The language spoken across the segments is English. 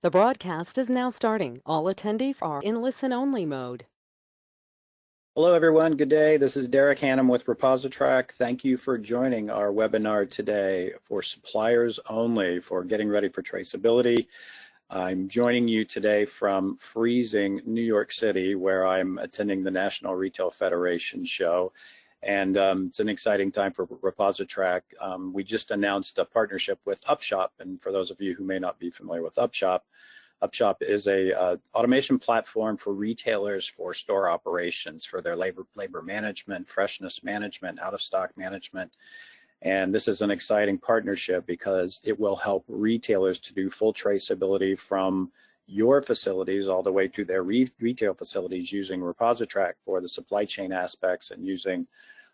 The broadcast is now starting. All attendees are in listen-only mode. Hello, everyone. Good day. This is Derek Hannum with ReposiTrak. Thank you for joining our webinar today for suppliers only for getting ready for traceability. I'm joining you today from freezing New York City, where I'm attending the National Retail Federation show. And it's an exciting time for ReposiTrak. We just announced a partnership with Upshop. And for those of you who may not be familiar with Upshop, Upshop is a automation platform for retailers for store operations, for their labor management, freshness management, out-of-stock management. And this is an exciting partnership because it will help retailers to do full traceability from your facilities all the way to their retail facilities using ReposiTrak for the supply chain aspects and using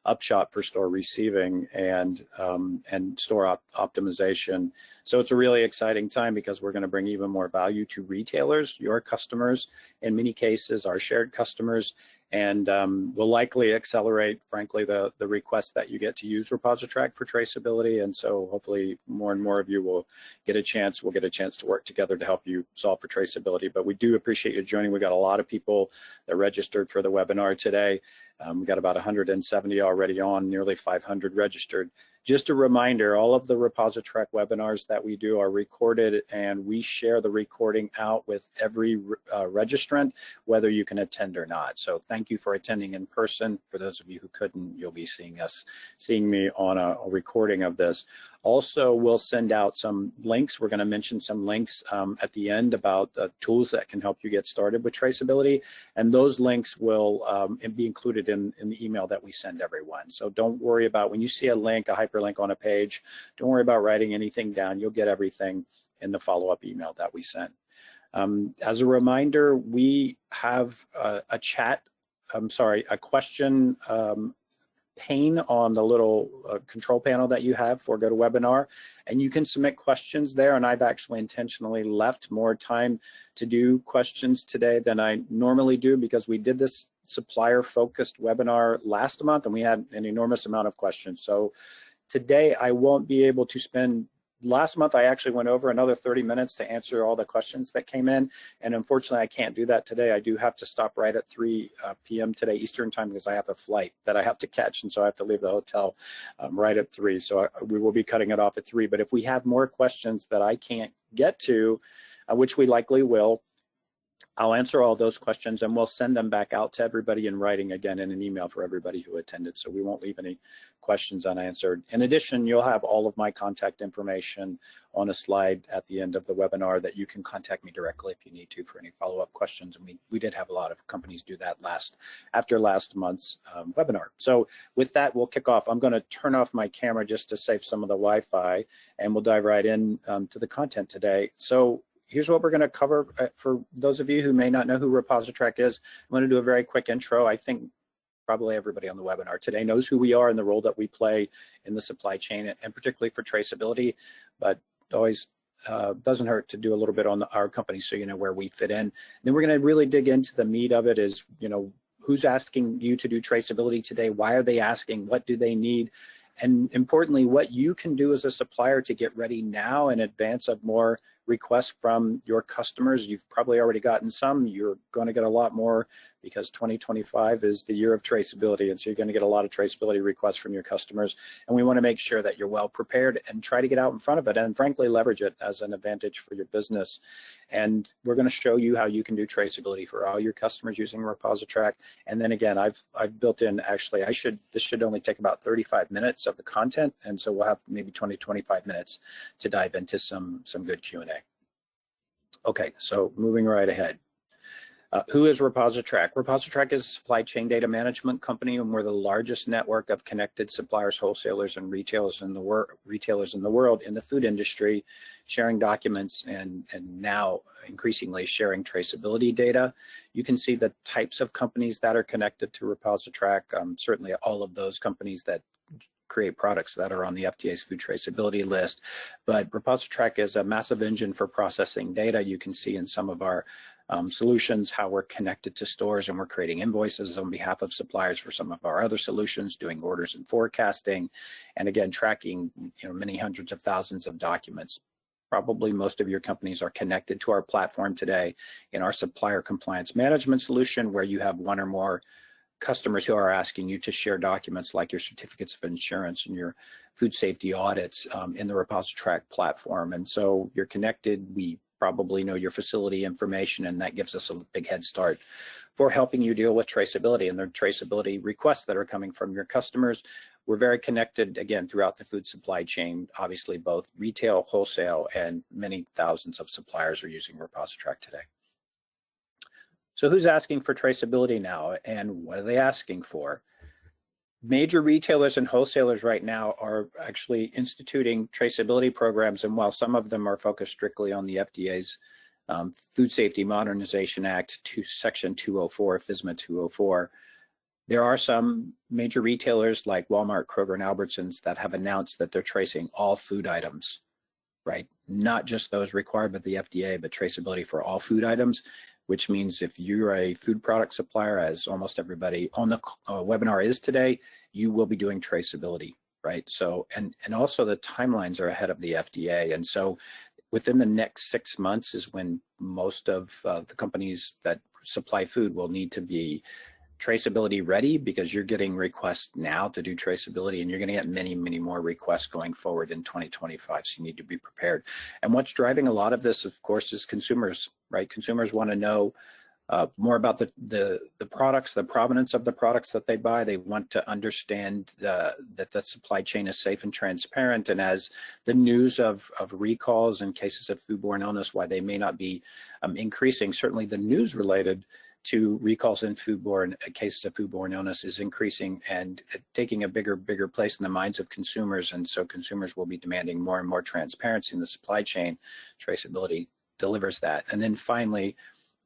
Upshop for store receiving and store optimization. So it's a really exciting time because we're going to bring even more value to retailers, your customers, in many cases our shared customers, and will likely accelerate, frankly, the request that you get to use ReposiTrak for traceability. And so hopefully more and more of you will get a chance. We'll get a chance to work together to help you solve for traceability. But we do appreciate you joining. We got a lot of people that registered for the webinar today. We got about 170 already on, nearly 500 registered. Just a reminder, all of the ReposiTrak webinars that we do are recorded, and we share the recording out with every registrant, whether you can attend or not. So thank you for attending in person. For those of you who couldn't, you'll be seeing me on a recording of this. Also, we'll send out some links. We're going to mention some links at the end about tools that can help you get started with traceability, and those links will be included in the email that we send everyone. So don't worry about when you see a link, a hyperlink on a page, don't worry about writing anything down. You'll get everything in the follow-up email that we send. As a reminder, we have a question pane on the little control panel that you have for GoToWebinar, and you can submit questions there. And I've actually intentionally left more time to do questions today than I normally do because we did this supplier-focused webinar last month and we had an enormous amount of questions. So today I won't be able to spend. Last month, I actually went over another 30 minutes to answer all the questions that came in, and unfortunately, I can't do that today. I do have to stop right at 3 p.m. today Eastern time because I have a flight that I have to catch, and so I have to leave the hotel right at 3. So we will be cutting it off at 3. But if we have more questions that I can't get to, which we likely will, I'll answer all those questions and we'll send them back out to everybody in writing again in an email for everybody who attended. So we won't leave any questions unanswered. In addition, you'll have all of my contact information on a slide at the end of the webinar that you can contact me directly if you need to for any follow-up questions. And we did have a lot of companies do that after last month's webinar. So with that, we'll kick off. I'm going to turn off my camera just to save some of the Wi-Fi, and we'll dive right in to the content today. So here's what we're going to cover. For those of you who may not know who ReposiTrak is, I'm going to do a very quick intro. I think probably everybody on the webinar today knows who we are and the role that we play in the supply chain, and particularly for traceability, but always doesn't hurt to do a little bit on our company so you know where we fit in. And then we're going to really dig into the meat of it is, who's asking you to do traceability today? Why are they asking? What do they need? And importantly, what you can do as a supplier to get ready now in advance of more requests from your customers. You've probably already gotten some. You're going to get a lot more because 2025 is the year of traceability. And so you're going to get a lot of traceability requests from your customers. And we want to make sure that you're well prepared and try to get out in front of it and frankly leverage it as an advantage for your business. And we're going to show you how you can do traceability for all your customers using ReposiTrak. And then again, I've built in, actually, this should only take about 35 minutes of the content. And so we'll have maybe 25 minutes to dive into some good Q&A. Okay, so moving right ahead. Who is ReposiTrak? ReposiTrak is a supply chain data management company, and we're the largest network of connected suppliers, wholesalers, and retailers in the world in the food industry, sharing documents and now increasingly sharing traceability data. You can see the types of companies that are connected to ReposiTrak. Certainly, all of those companies that create products that are on the FDA's food traceability list. But ReposiTrak is a massive engine for processing data. You can see in some of our solutions how we're connected to stores, and we're creating invoices on behalf of suppliers for some of our other solutions, doing orders and forecasting, and again, tracking many hundreds of thousands of documents. probably most of your companies are connected to our platform today in our supplier compliance management solution, where you have one or more customers who are asking you to share documents like your certificates of insurance and your food safety audits in the ReposiTrak platform. And so you're connected. We probably know your facility information, and that gives us a big head start for helping you deal with traceability and the traceability requests that are coming from your customers. We're very connected, again, throughout the food supply chain, obviously both retail, wholesale, and many thousands of suppliers are using ReposiTrak today. So who's asking for traceability now, and what are they asking for? Major retailers and wholesalers right now are actually instituting traceability programs, and while some of them are focused strictly on the FDA's Food Safety Modernization Act to Section 204, FSMA 204, there are some major retailers like Walmart, Kroger, and Albertsons that have announced that they're tracing all food items, right? Not just those required by the FDA, but traceability for all food items, which means if you're a food product supplier, as almost everybody on the webinar is today, you will be doing traceability, right? So, and also the timelines are ahead of the FDA. And so within the next 6 months is when most of the companies that supply food will need to be traceability ready, because you're getting requests now to do traceability, and you're going to get many, many more requests going forward in 2025. So you need to be prepared. And what's driving a lot of this, of course, is consumers, right? Consumers want to know more about the products, the provenance of the products that they buy. They want to understand that the supply chain is safe and transparent. And as the news of recalls and cases of foodborne illness, why they may not be increasing, certainly the news related to recalls in foodborne cases of foodborne illness is increasing and taking a bigger place in the minds of consumers. And so consumers will be demanding more and more transparency in the supply chain. Traceability delivers that. And then finally,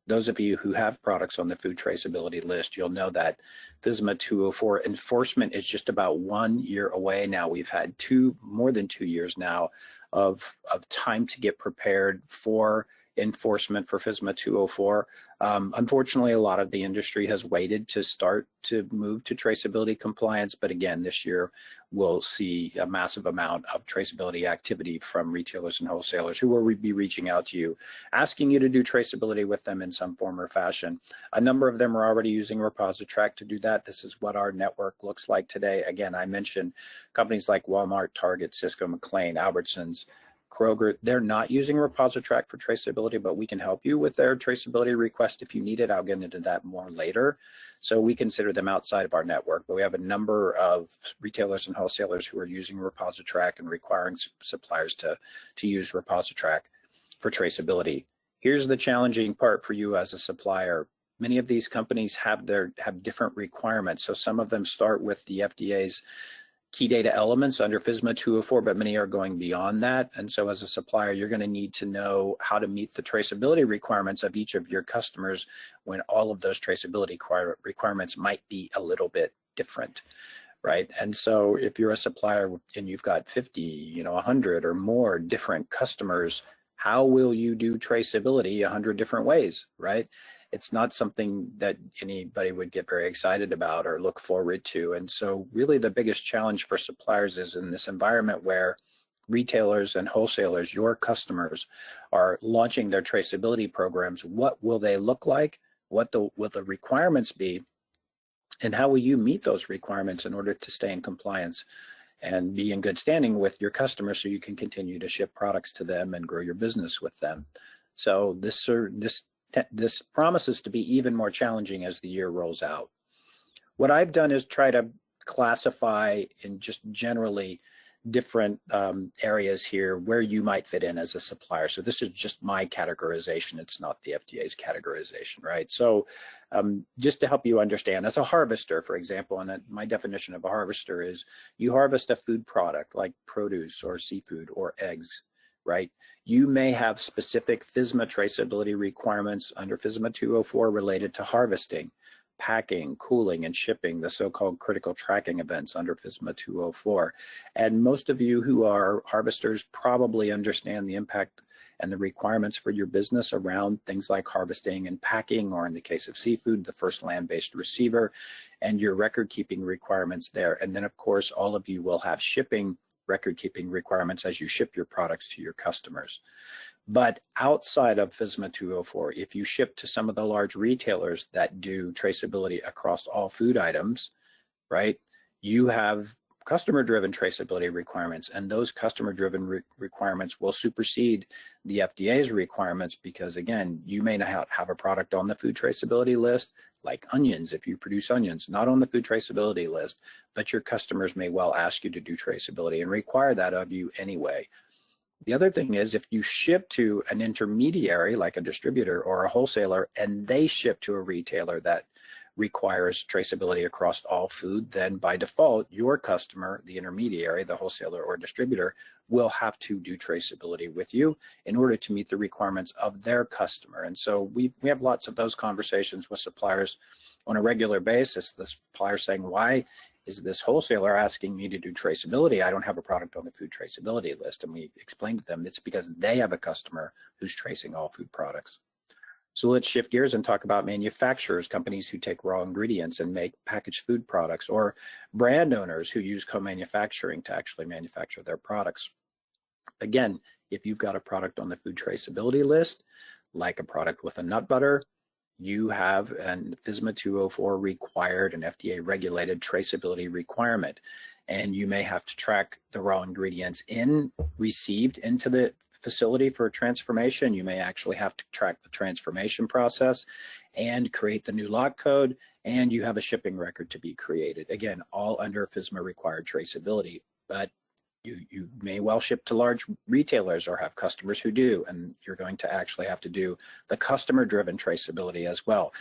those of you who have products on the food traceability list, you'll know that FSMA 204 enforcement is just about 1 year away now. We've had more than 2 years now of time to get prepared for enforcement for FSMA 204. Unfortunately, a lot of the industry has waited to start to move to traceability compliance. But again, this year we'll see a massive amount of traceability activity from retailers and wholesalers who will be reaching out to you, asking you to do traceability with them in some form or fashion. A number of them are already using ReposiTrak to do that. This is what our network looks like today. Again, I mentioned companies like Walmart, Target, Cisco, McLean, Albertsons, Kroger. They're not using ReposiTrak for traceability, but we can help you with their traceability request if you need it. I'll get into that more later. So we consider them outside of our network, but we have a number of retailers and wholesalers who are using ReposiTrak and requiring suppliers to use ReposiTrak for traceability. Here's the challenging part for you as a supplier. Many of these companies have different requirements. So some of them start with the FDA's key data elements under FSMA 204, but many are going beyond that. And so as a supplier, you're going to need to know how to meet the traceability requirements of each of your customers when all of those traceability requirements might be a little bit different, right? And so if you're a supplier and you've got 50, 100 or more different customers, how will you do traceability 100 different ways, right? It's not something that anybody would get very excited about or look forward to. And so really the biggest challenge for suppliers is in this environment where retailers and wholesalers, your customers, are launching their traceability programs. What will they look like? What will the requirements be? And how will you meet those requirements in order to stay in compliance and be in good standing with your customers so you can continue to ship products to them and grow your business with them? So this promises to be even more challenging as the year rolls out. What I've done is try to classify in just generally different areas here where you might fit in as a supplier. So this is just my categorization. It's not the FDA's categorization, right? So just to help you understand, as a harvester, for example, and my definition of a harvester is you harvest a food product like produce or seafood or eggs, right? You may have specific FSMA traceability requirements under FSMA 204 related to harvesting, packing, cooling, and shipping, the so-called critical tracking events under FSMA 204. And most of you who are harvesters probably understand the impact and the requirements for your business around things like harvesting and packing, or in the case of seafood, the first land-based receiver, and your record-keeping requirements there. And then, of course, all of you will have shipping record keeping requirements as you ship your products to your customers. But outside of FSMA 204, if you ship to some of the large retailers that do traceability across all food items, right, you have customer-driven traceability requirements, and those customer-driven requirements will supersede the FDA's requirements because, again, you may not have a product on the food traceability list, like onions, if you produce onions, not on the food traceability list, but your customers may well ask you to do traceability and require that of you anyway. The other thing is if you ship to an intermediary like a distributor or a wholesaler and they ship to a retailer that requires traceability across all food, then by default, your customer, the intermediary, the wholesaler or distributor, will have to do traceability with you in order to meet the requirements of their customer. And so we have lots of those conversations with suppliers on a regular basis. The supplier saying, why is this wholesaler asking me to do traceability? I don't have a product on the food traceability list. And we explained to them it's because they have a customer who's tracing all food products. So let's shift gears and talk about manufacturers, companies who take raw ingredients and make packaged food products, or brand owners who use co-manufacturing to actually manufacture their products. Again, if you've got a product on the food traceability list, like a product with a nut butter, you have an FSMA 204 required and FDA regulated traceability requirement. And you may have to track the raw ingredients received into the facility for transformation. You may actually have to track the transformation process and create the new lot code, and you have a shipping record to be created. Again, all under FSMA required traceability, but you may well ship to large retailers or have customers who do, and you're going to actually have to do the customer-driven traceability as well.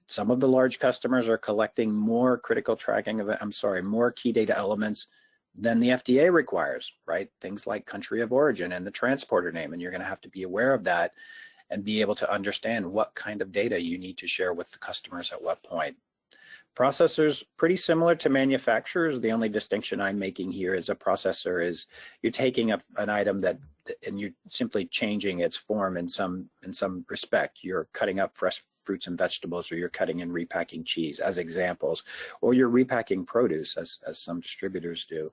Some of the large customers are collecting more critical tracking of, more key data elements than the FDA requires, right? Things like country of origin and the transporter name, and you're going to have to be aware of that and be able to understand what kind of data you need to share with the customers at what point. Processors, pretty similar to manufacturers. The only distinction I'm making here is a processor is you're taking an item and you're simply changing its form in some respect. You're cutting up fresh fruits and vegetables, or you're cutting and repacking cheese as examples, or you're repacking produce as some distributors do.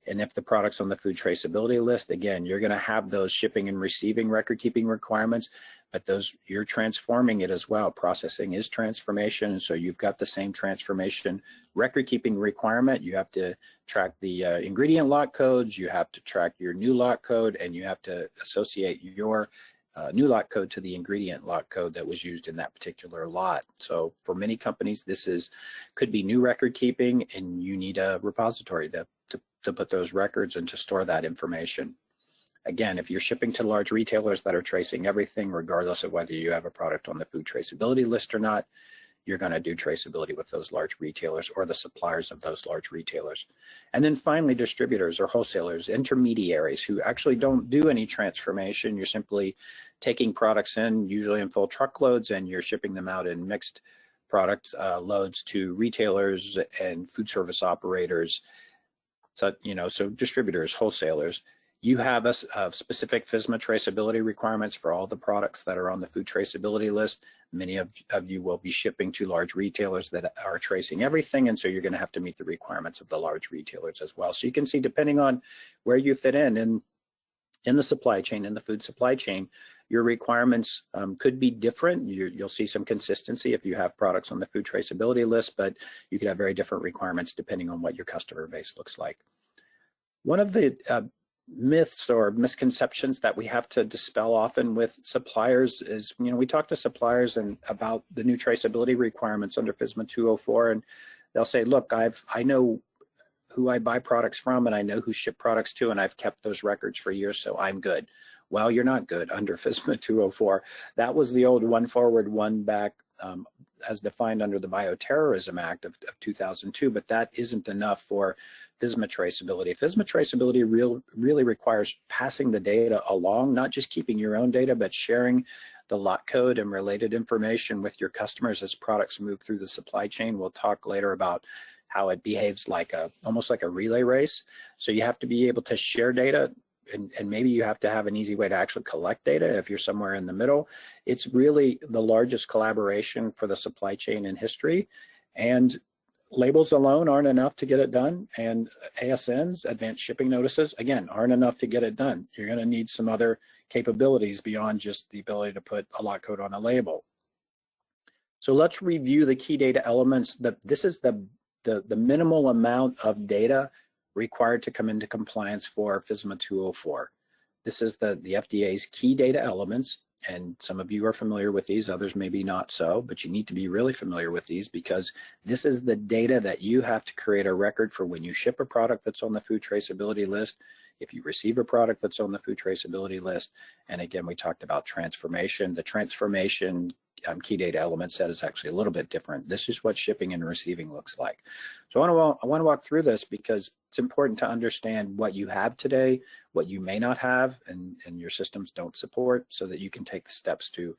And if the product's on the food traceability list, again, you're going to have those shipping and receiving record keeping requirements, but you're transforming it as well. Processing is transformation, and so you've got the same transformation record keeping requirement. You have to track the ingredient lot codes, you have to track your new lot code, and you have to associate your new lot code to the ingredient lot code that was used in that particular lot. So for many companies, could be new record keeping, and you need a repository to put those records and to store that information. Again, if you're shipping to large retailers that are tracing everything, regardless of whether you have a product on the food traceability list or not, you're going to do traceability with those large retailers or the suppliers of those large retailers. And then finally, distributors or wholesalers, intermediaries who actually don't do any transformation. You're simply taking products in, usually in full truckloads, and you're shipping them out in mixed product loads to retailers and food service operators. So, so distributors, wholesalers, you have a specific FSMA traceability requirements for all the products that are on the food traceability list. Many of you will be shipping to large retailers that are tracing everything, and so you're going to have to meet the requirements of the large retailers as well. So you can see, depending on where you fit in the supply chain, in the food supply chain, your requirements could be different. You'll see some consistency if you have products on the food traceability list, but you could have very different requirements depending on what your customer base looks like. One of the myths or misconceptions that we have to dispel often with suppliers is, we talk to suppliers about the new traceability requirements under FSMA 204, and they'll say, look, I know who I buy products from, and I know who ship products to, and I've kept those records for years, so I'm good. Well, you're not good under FSMA 204. That was the old one forward, one back, as defined under the Bioterrorism Act of 2002, but that isn't enough for FSMA traceability. FSMA traceability really requires passing the data along, not just keeping your own data, but sharing the lot code and related information with your customers as products move through the supply chain. We'll talk later about how it behaves almost like a relay race. So you have to be able to share data, and maybe you have to have an easy way to actually collect data if you're somewhere in the middle. It's really the largest collaboration for the supply chain in history. And labels alone aren't enough to get it done, and ASNs, advanced shipping notices, again, aren't enough to get it done. You're going to need some other capabilities beyond just the ability to put a lot code on a label. So let's review the key data elements. This is the minimal amount of data required to come into compliance for FSMA 204. This is the FDA's key data elements, and some of you are familiar with these, others maybe not so, but you need to be really familiar with these because this is the data that you have to create a record for when you ship a product that's on the food traceability list, if you receive a product that's on the food traceability list, and again, we talked about transformation. The transformation key data element set is actually a little bit different. This is what shipping and receiving looks like. So I want to walk through this because it's important to understand what you have today, what you may not have, and your systems don't support, so that you can take the steps to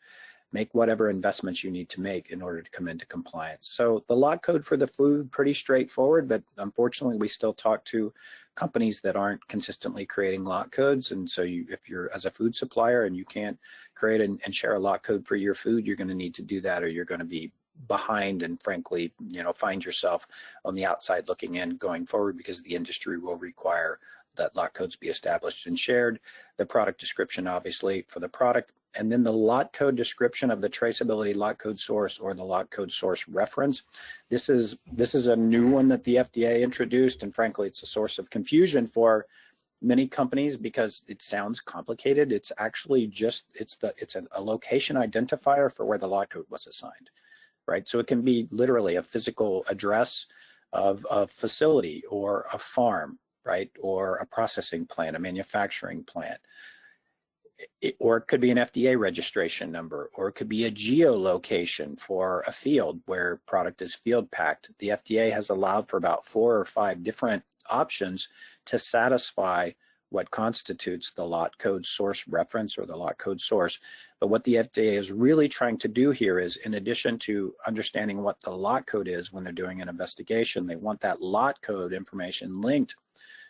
make whatever investments you need to make in order to come into compliance. So the lot code for the food, pretty straightforward, but unfortunately we still talk to companies that aren't consistently creating lot codes. And so if you're as a food supplier and you can't create and share a lot code for your food, you're going to need to do that, or you're going to be behind and frankly, find yourself on the outside looking in going forward, because the industry will require that lot codes be established and shared. The product description, obviously, for the product, and then the lot code description of the traceability lot code source or the lot code source reference. This is a new one that the FDA introduced, and frankly, it's a source of confusion for many companies because it sounds complicated. It's actually just it's a location identifier for where the lot code was assigned, right? So it can be literally a physical address of a facility or a farm, right, or a processing plant, a manufacturing plant. Or it could be an FDA registration number, or it could be a geolocation for a field where product is field packed. The FDA has allowed for about 4 or 5 different options to satisfy what constitutes the lot code source reference or the lot code source. But what the FDA is really trying to do here is, in addition to understanding what the lot code is when they're doing an investigation, they want that lot code information linked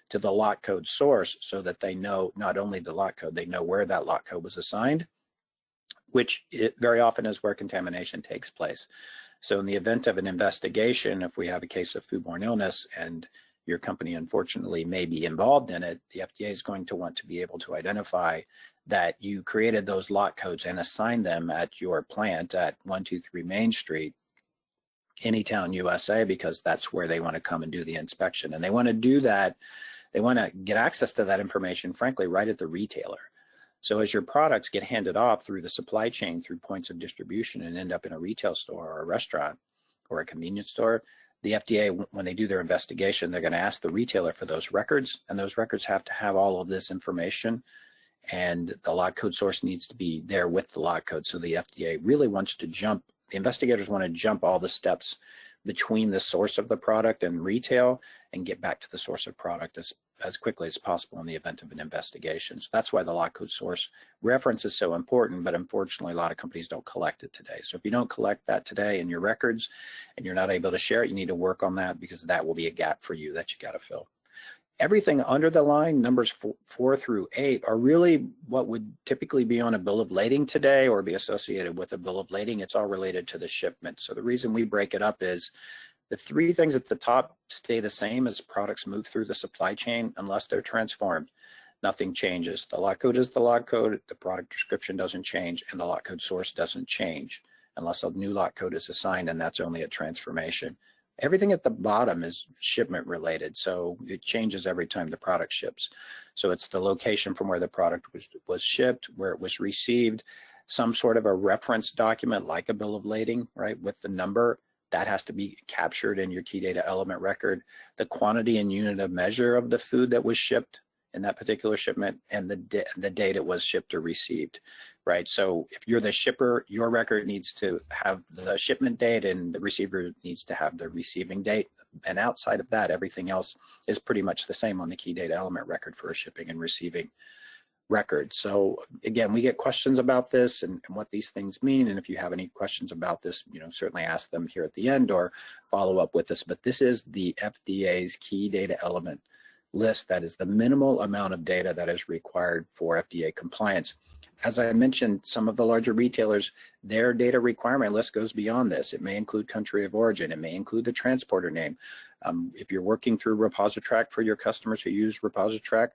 to the lot code source so that they know not only the lot code, they know where that lot code was assigned, which very often is where contamination takes place. So in the event of an investigation, if we have a case of foodborne illness and your company unfortunately may be involved in it, the FDA is going to want to be able to identify that you created those lot codes and assigned them at your plant at 123 Main Street, Anytown, USA, because that's where they want to come and do the inspection. And they want to do that. They want to get access to that information, frankly, right at the retailer. So as your products get handed off through the supply chain, through points of distribution, and end up in a retail store or a restaurant or a convenience store, the FDA, when they do their investigation, they're going to ask the retailer for those records, and those records have to have all of this information, and the lot code source needs to be there with the lot code. So the FDA really wants to jump, the investigators want to jump all the steps between the source of the product and retail and get back to the source of product as quickly as possible in the event of an investigation. So that's why the lot code source reference is so important, but unfortunately a lot of companies don't collect it today. So if you don't collect that today in your records and you're not able to share it, you need to work on that, because that will be a gap for you that you got to fill. Everything under the line, numbers 4 through 8, are really what would typically be on a bill of lading today or be associated with a bill of lading. It's all related to the shipment. So the reason we break it up is the 3 things at the top stay the same as products move through the supply chain unless they're transformed. Nothing changes. The lot code is the lot code, the product description doesn't change, and the lot code source doesn't change unless a new lot code is assigned, and that's only a transformation. Everything at the bottom is shipment related, so it changes every time the product ships. So it's the location from where the product was shipped, where it was received, some sort of a reference document like a bill of lading, right, with the number. That has to be captured in your key data element record, the quantity and unit of measure of the food that was shipped in that particular shipment, and the date it was shipped or received, right? So if you're the shipper, your record needs to have the shipment date and the receiver needs to have the receiving date. And outside of that, everything else is pretty much the same on the key data element record for a shipping and receiving record. So again, we get questions about this and what these things mean. And if you have any questions about this, certainly ask them here at the end or follow up with us. But this is the FDA's key data element list. That is the minimal amount of data that is required for FDA compliance. as I mentioned, some of the larger retailers, their data requirement list goes beyond this. It may include country of origin. It may include the transporter name. If you're working through ReposiTrak for your customers who use ReposiTrak,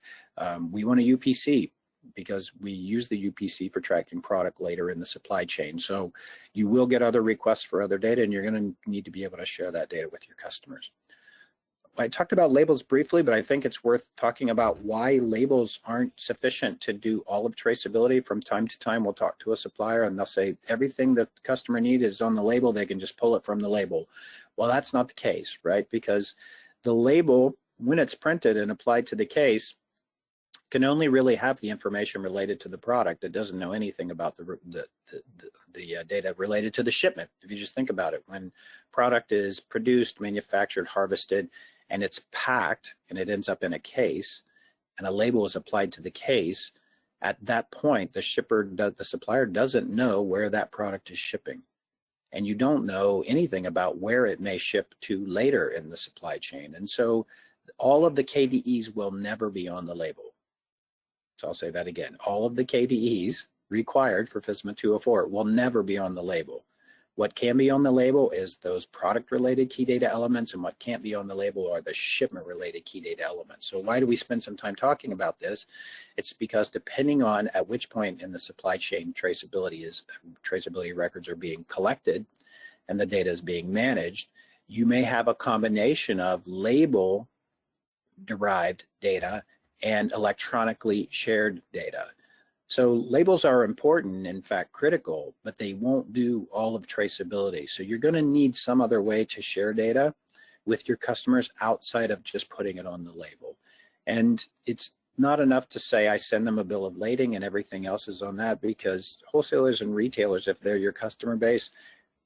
we want a UPC because we use the UPC for tracking product later in the supply chain. So you will get other requests for other data, and you're going to need to be able to share that data with your customers. I talked about labels briefly, but I think it's worth talking about why labels aren't sufficient to do all of traceability. From time to time, we'll talk to a supplier and they'll say everything that the customer needs is on the label. They can just pull it from the label. Well, that's not the case, right? Because the label, when it's printed and applied to the case, can only really have the information related to the product. It doesn't know anything about the data related to the shipment. If you just think about it, when product is produced, manufactured, harvested, and it's packed and it ends up in a case and a label is applied to the case, at that point the supplier doesn't know where that product is shipping, and you don't know anything about where it may ship to later in the supply chain. And so all of the KDEs will never be on the label. So I'll say that again, all of the KDEs required for FSMA 204 will never be on the label. What can be on the label is those product-related key data elements, and what can't be on the label are the shipment-related key data elements. So why do we spend some time talking about this? It's because depending on at which point in the supply chain traceability records are being collected and the data is being managed, you may have a combination of label-derived data and electronically shared data. So labels are important, in fact critical, but they won't do all of traceability. So you're going to need some other way to share data with your customers outside of just putting it on the label. And it's not enough to say I send them a bill of lading and everything else is on that, because wholesalers and retailers, if they're your customer base,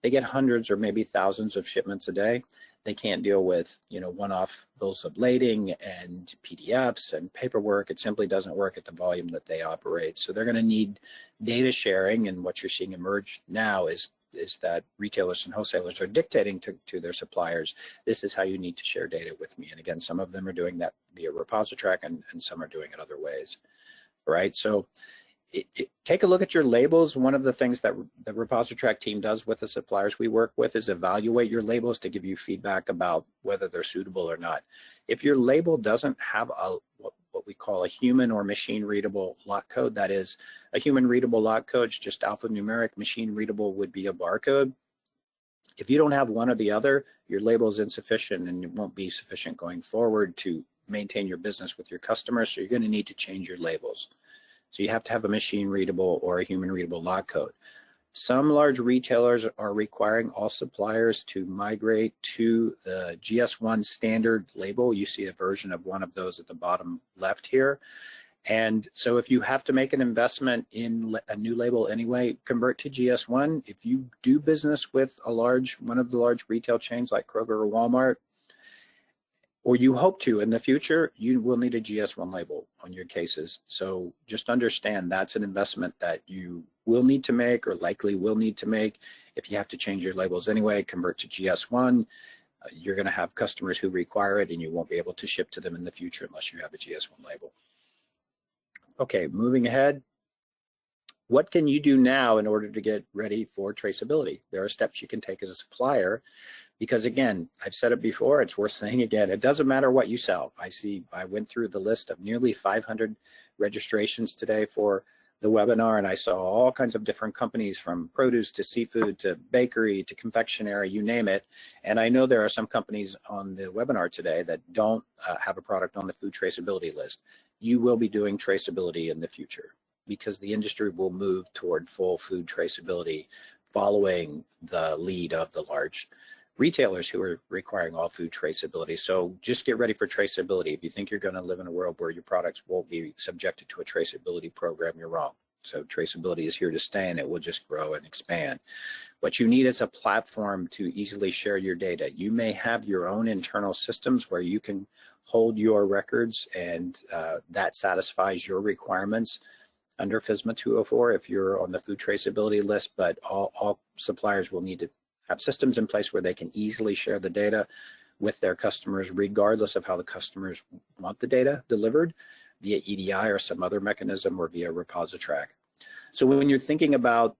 they get hundreds or maybe thousands of shipments a day. They can't deal with, one-off bills of lading and PDFs and paperwork. It simply doesn't work at the volume that they operate. So they're going to need data sharing, and what you're seeing emerge now is that retailers and wholesalers are dictating to their suppliers, this is how you need to share data with me. And again, some of them are doing that via ReposiTrak, and some are doing it other ways, right? So take a look at your labels. One of the things that the ReposiTrak team does with the suppliers we work with is evaluate your labels to give you feedback about whether they're suitable or not. If your label doesn't have what we call a human or machine readable lot code, that is, a human readable lot code is just alphanumeric, machine readable would be a barcode. If you don't have one or the other, your label is insufficient, and it won't be sufficient going forward to maintain your business with your customers. So you're going to need to change your labels. So you have to have a machine readable or a human readable lot code. Some large retailers are requiring all suppliers to migrate to the GS1 standard label. You see a version of one of those at the bottom left here. And so if you have to make an investment in a new label anyway, convert to GS1. If you do business with one of the large retail chains like Kroger or Walmart, or you hope to in the future, you will need a GS1 label on your cases. So just understand that's an investment that you will need to make, or likely will need to make. If you have to change your labels anyway, convert to GS1. You're going to have customers who require it, and you won't be able to ship to them in the future unless you have a GS1 label. Okay, moving ahead. What can you do now in order to get ready for traceability? There are steps you can take as a supplier, because again, I've said it before, it's worth saying again, it doesn't matter what you sell. I went through the list of nearly 500 registrations today for the webinar, and I saw all kinds of different companies, from produce to seafood to bakery to confectionery, you name it. And I know there are some companies on the webinar today that don't have a product on the food traceability list. You will be doing traceability in the future, because the industry will move toward full food traceability following the lead of the large retailers who are requiring all food traceability. So just get ready for traceability. If you think you're going to live in a world where your products won't be subjected to a traceability program, you're wrong. So traceability is here to stay, and it will just grow and expand. What you need is a platform to easily share your data. You may have your own internal systems where you can hold your records, and that satisfies your requirements under FSMA 204 if you're on the food traceability list, but all suppliers will need to have systems in place where they can easily share the data with their customers, regardless of how the customers want the data delivered, via EDI or some other mechanism, or via ReposiTrak. So when you're thinking about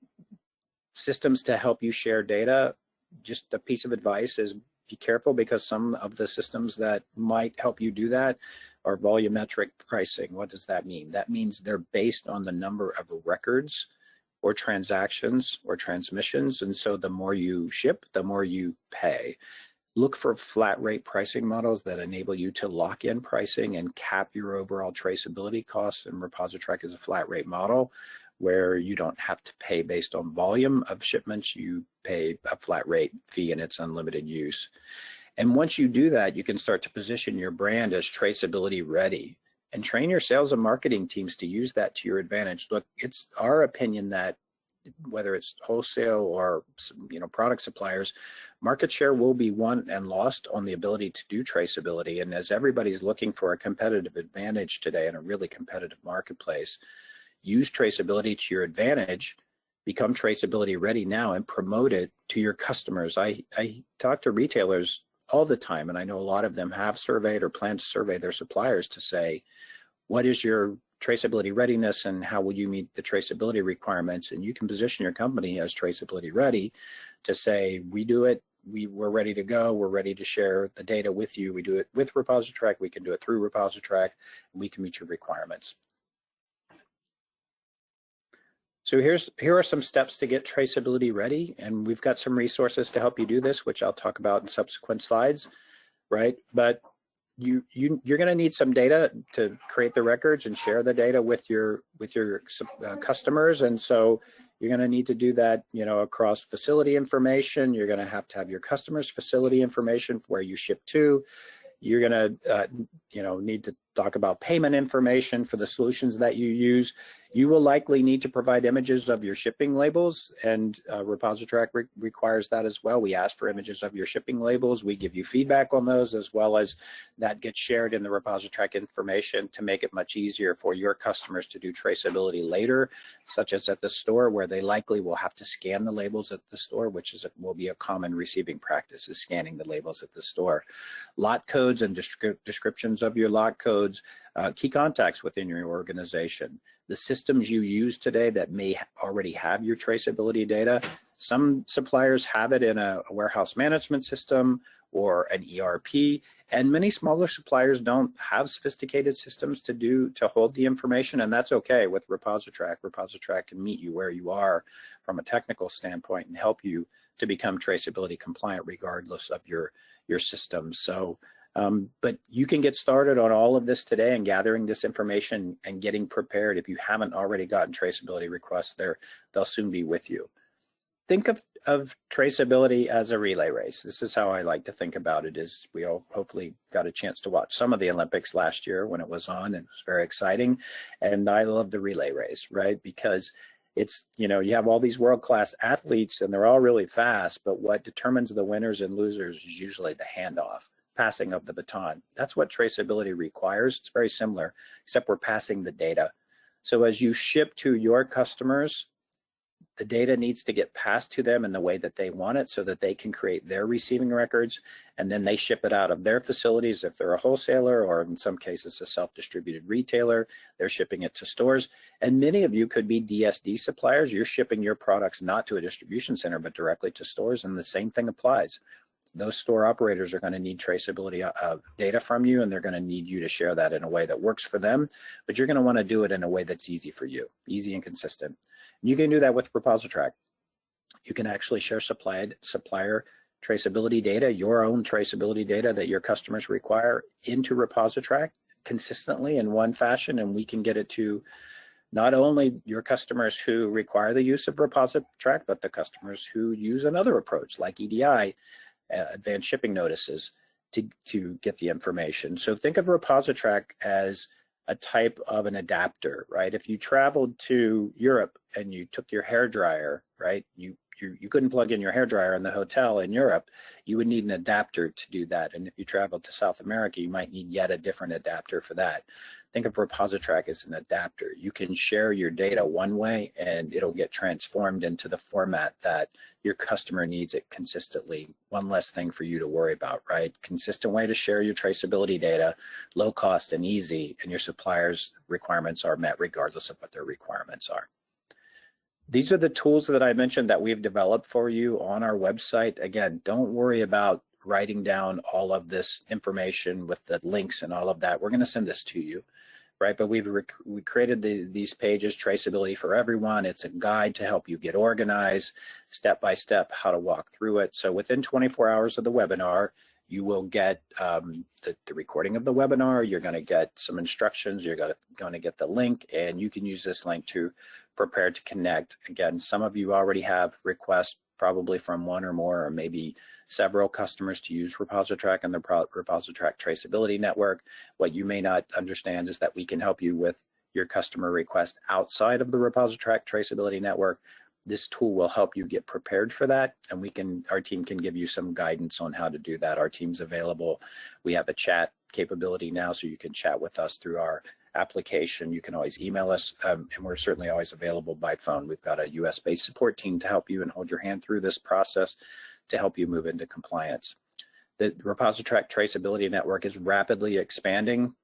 systems to help you share data, just a piece of advice is be careful, because some of the systems that might help you do that are volumetric pricing. What does that mean? That means they're based on the number of records or transactions or transmissions. And so the more you ship, the more you pay. Look for flat rate pricing models that enable you to lock in pricing and cap your overall traceability costs. And ReposiTrak is a flat rate model where you don't have to pay based on volume of shipments. You pay a flat rate fee and it's unlimited use. And once you do that, you can start to position your brand as traceability ready and train your sales and marketing teams to use that to your advantage. Look, it's our opinion that whether it's wholesale or product suppliers, market share will be won and lost on the ability to do traceability. And as everybody's looking for a competitive advantage today in a really competitive marketplace, use traceability to your advantage, become traceability ready now, and promote it to your customers. I talk to retailers all the time, and I know a lot of them have surveyed or plan to survey their suppliers to say, what is your traceability readiness and how will you meet the traceability requirements? And you can position your company as traceability ready to say, we do it, we're ready to go, we're ready to share the data with you. We do it with ReposiTrak, we can do it through ReposiTrak, and we can meet your requirements. So here are some steps to get traceability ready, and we've got some resources to help you do this, which I'll talk about in subsequent slides, right? But you're going to need some data to create the records and share the data with your customers, and so you're going to need to do that, across facility information. You're going to have your customers' facility information, where you ship to. You're going to, need to talk about payment information for the solutions that you use. You will likely need to provide images of your shipping labels, and ReposiTrak requires that as well. We ask for images of your shipping labels. We give you feedback on those, as well as that gets shared in the ReposiTrak information to make it much easier for your customers to do traceability later, such as at the store, where they likely will have to scan the labels at the store, which will be a common receiving practice, is scanning the labels at the store. Lot codes and descriptions of your lot codes, key contacts within your organization, the systems you use today that may already have your traceability data. Some suppliers have it in a warehouse management system or an ERP, and many smaller suppliers don't have sophisticated systems to hold the information, and that's okay with ReposiTrak. ReposiTrak can meet you where you are from a technical standpoint and help you to become traceability compliant regardless of your system. So but you can get started on all of this today and gathering this information and getting prepared. If you haven't already gotten traceability requests, they'll soon be with you. Think of traceability as a relay race. This is how I like to think about it. Is we all hopefully got a chance to watch some of the Olympics last year when it was on, and it was very exciting. And I love the relay race, right? Because it's, you have all these world-class athletes and they're all really fast, but what determines the winners and losers is usually the handoff, passing of the baton. That's what traceability requires. It's very similar, except we're passing the data. So as you ship to your customers, the data needs to get passed to them in the way that they want it so that they can create their receiving records, and then they ship it out of their facilities. If they're a wholesaler, or in some cases a self-distributed retailer, they're shipping it to stores. And many of you could be DSD suppliers. You're shipping your products not to a distribution center, but directly to stores, and the same thing applies. Those store operators are going to need traceability data from you, and they're going to need you to share that in a way that works for them, but you're going to want to do it in a way that's easy for you, easy and consistent. And you can do that with ReposiTrak. You can actually share supplier traceability data, your own traceability data that your customers require, into ReposiTrak consistently in one fashion, and we can get it to not only your customers who require the use of ReposiTrak, but the customers who use another approach like EDI, advanced shipping notices, to get the information. So think of ReposiTrak as a type of an adapter, right? If you traveled to Europe and you took your hairdryer, right? You couldn't plug in your hairdryer in the hotel in Europe. You would need an adapter to do that. And if you traveled to South America, you might need yet a different adapter for that. Think of ReposiTrak as an adapter. You can share your data one way and it'll get transformed into the format that your customer needs it consistently. One less thing for you to worry about, right? Consistent way to share your traceability data, low cost and easy, and your suppliers' requirements are met regardless of what their requirements are. These are the tools that I mentioned that we've developed for you on our website. Again, don't worry about writing down all of this information with the links and all of that. We're going to send this to you, right? But we created these pages, Traceability for Everyone. It's a guide to help you get organized, step by step, how to walk through it. So within 24 hours of the webinar, you will get the recording of the webinar. You're going to get some instructions. You're going to get the link, and you can use this link to prepare to connect. Again, some of you already have requests probably from one or more or maybe several customers to use ReposiTrak and the ReposiTrak Traceability Network. What you may not understand is that we can help you with your customer request outside of the ReposiTrak Traceability Network. This tool will help you get prepared for that, and our team can give you some guidance on how to do that. Our team's available. We have a chat capability now, so you can chat with us through our application. You can always email us, and we're certainly always available by phone. We've got a US-based support team to help you and hold your hand through this process to help you move into compliance. The ReposiTrak Traceability Network is rapidly expanding.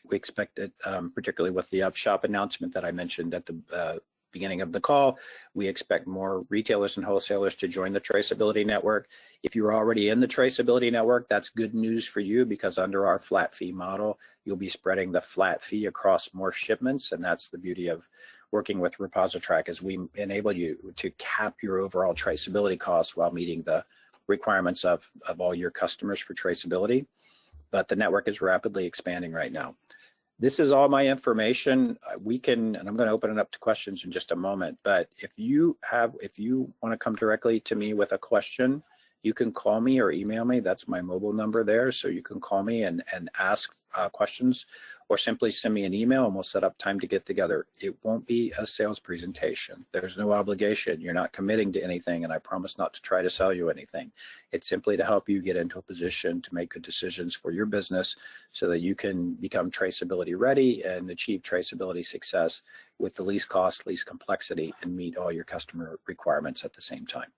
We expect it, particularly with the Upshop announcement that I mentioned at the beginning of the call, we expect more retailers and wholesalers to join the Traceability Network. If you're already in the Traceability Network, that's good news for you, because under our flat fee model, you'll be spreading the flat fee across more shipments, and that's the beauty of working with ReposiTrak, is we enable you to cap your overall traceability costs while meeting the requirements of all your customers for traceability. But the network is rapidly expanding right now. This is all my information. And I'm going to open it up to questions in just a moment, but if you want to come directly to me with a question, you can call me or email me. That's my mobile number there. So you can call me and ask questions, or simply send me an email and we'll set up time to get together. It won't be a sales presentation. There's no obligation. You're not committing to anything, and I promise not to try to sell you anything. It's simply to help you get into a position to make good decisions for your business so that you can become traceability ready and achieve traceability success with the least cost, least complexity, and meet all your customer requirements at the same time.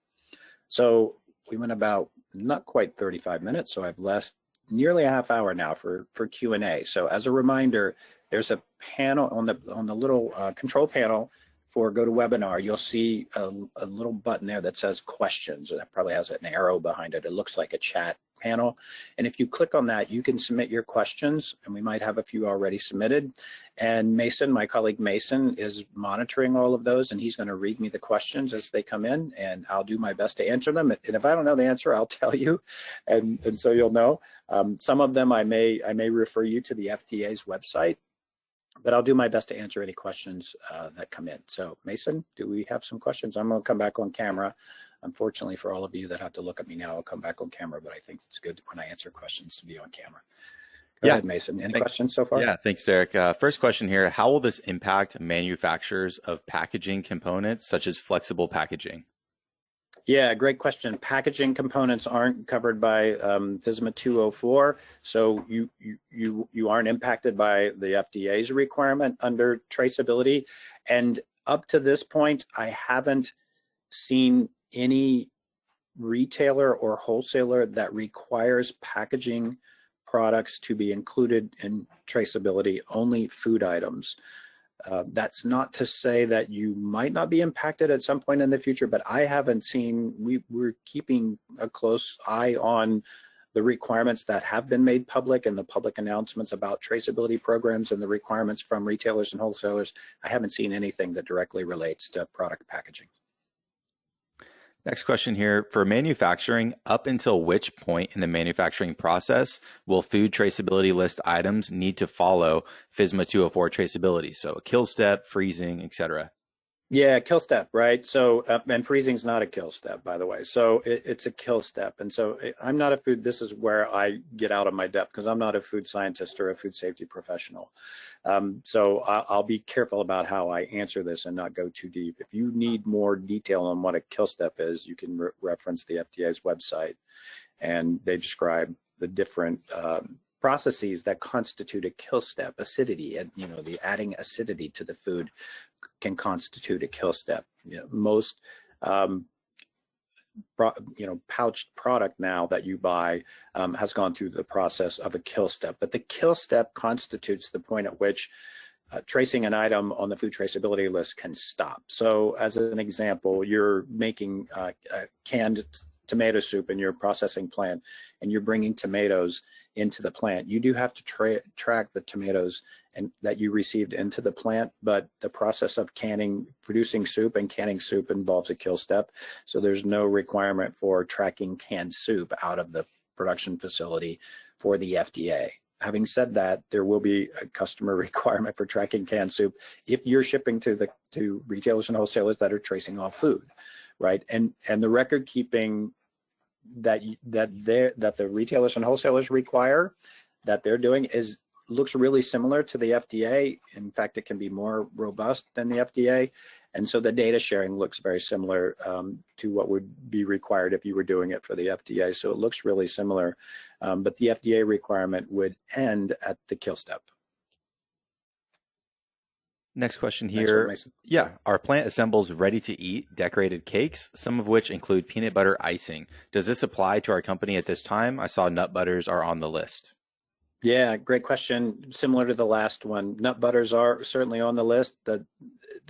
So we went about not quite 35 minutes, so I've left nearly a half hour now for Q&A. So as a reminder, there's a panel on the little control panel for GoToWebinar. You'll see a little button there that says questions, and it probably has an arrow behind it. It looks like a chat panel, and if you click on that, you can submit your questions, and we might have a few already submitted. And Mason, my colleague Mason, is monitoring all of those, and he's going to read me the questions as they come in, and I'll do my best to answer them. And if I don't know the answer, I'll tell you, and so you'll know. Some of them I may refer you to the FDA's website, but I'll do my best to answer any questions that come in. So Mason, do we have some questions? I'm going to come back on camera. Unfortunately for all of you that have to look at me now, I'll come back on camera, but I think it's good when I answer questions to be on camera. Go ahead, Mason. Any questions so far? Yeah, thanks, Derek. First question here, how will this impact manufacturers of packaging components such as flexible packaging? Yeah, great question. Packaging components aren't covered by FSMA 204, so you aren't impacted by the FDA's requirement under traceability. And up to this point, I haven't seen any retailer or wholesaler that requires packaging products to be included in traceability, only food items. That's not to say that you might not be impacted at some point in the future, but I haven't seen, we're keeping a close eye on the requirements that have been made public and the public announcements about traceability programs and the requirements from retailers and wholesalers. I haven't seen anything that directly relates to product packaging. Next question here, for manufacturing, up until which point in the manufacturing process will food traceability list items need to follow FSMA 204 traceability? So a kill step, freezing, etc. Yeah, kill step, right? So, and freezing is not a kill step, by the way. So it's a kill step. And so I'm not a food, this is where I get out of my depth, because I'm not a food scientist or a food safety professional. So I'll be careful about how I answer this and not go too deep. If you need more detail on what a kill step is, you can reference the FDA's website, and they describe the different processes that constitute a kill step. Acidity, and the adding acidity to the food can constitute a kill step. Most pouched product now that you buy has gone through the process of a kill step, but the kill step constitutes the point at which tracing an item on the food traceability list can stop. So as an example, you're making canned tomato soup in your processing plant, and you're bringing tomatoes into the plant. You do have to track the tomatoes that you received into the plant, but the process of producing soup and canning soup involves a kill step. So there's no requirement for tracking canned soup out of the production facility for the FDA. Having said that, there will be a customer requirement for tracking canned soup if you're shipping to retailers and wholesalers that are tracing off food, right? And the record keeping that the retailers and wholesalers require that they're doing looks really similar to the FDA. In fact, it can be more robust than the FDA. And so the data sharing looks very similar to what would be required if you were doing it for the FDA. So it looks really similar, but the FDA requirement would end at the kill step. Next question here. Yeah, our plant assembles ready-to-eat decorated cakes, some of which include peanut butter icing. Does this apply to our company at this time? I saw nut butters are on the list. Yeah, great question. Similar to the last one, nut butters are certainly on the list. The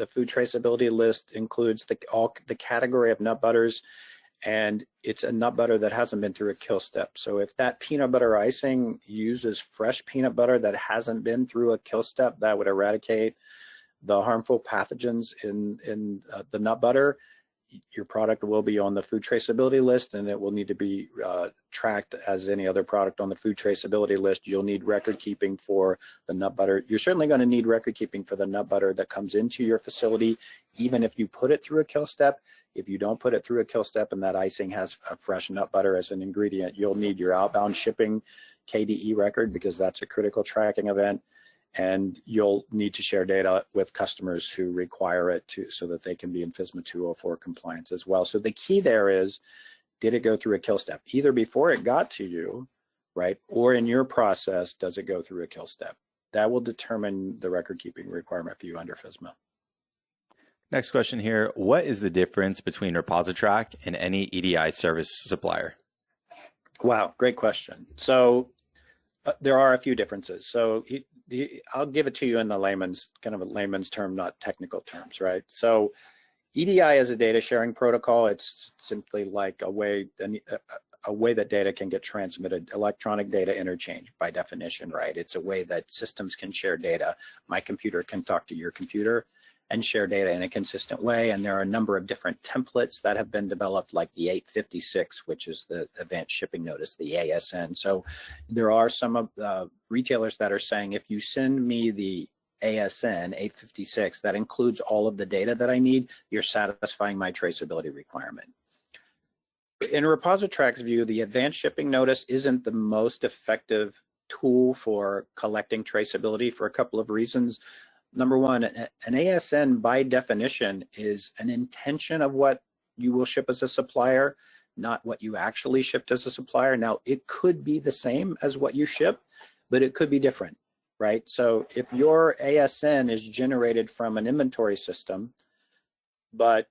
food traceability list includes the category of nut butters, and it's a nut butter that hasn't been through a kill step. So if that peanut butter icing uses fresh peanut butter that hasn't been through a kill step, that would eradicate the harmful pathogens in the nut butter. Your product will be on the food traceability list, and it will need to be tracked as any other product on the food traceability list. You'll need record keeping for the nut butter. You're certainly going to need record keeping for the nut butter that comes into your facility, even if you put it through a kill step. If you don't put it through a kill step and that icing has a fresh nut butter as an ingredient, you'll need your outbound shipping KDE record, because that's a critical tracking event. And you'll need to share data with customers who require it so that they can be in FSMA 204 compliance as well. So the key there is, did it go through a kill step? Either before it got to you, right, or in your process, does it go through a kill step? That will determine the record keeping requirement for you under FSMA. Next question here. What is the difference between ReposiTrak and any EDI service supplier? Wow, great question. So there are a few differences. So I'll give it to you in the layman's term, not technical terms, right? So EDI is a data sharing protocol. It's simply like a way that data can get transmitted, electronic data interchange by definition, right? It's a way that systems can share data. My computer can talk to your computer and share data in a consistent way. And there are a number of different templates that have been developed, like the 856, which is the advanced shipping notice, the ASN. So there are some of the retailers that are saying, if you send me the ASN 856, that includes all of the data that I need, you're satisfying my traceability requirement. In ReposiTrak's view, the advanced shipping notice isn't the most effective tool for collecting traceability for a couple of reasons. Number one, an ASN by definition is an intention of what you will ship as a supplier, not what you actually shipped as a supplier. Now, it could be the same as what you ship, but it could be different, right? So if your ASN is generated from an inventory system, but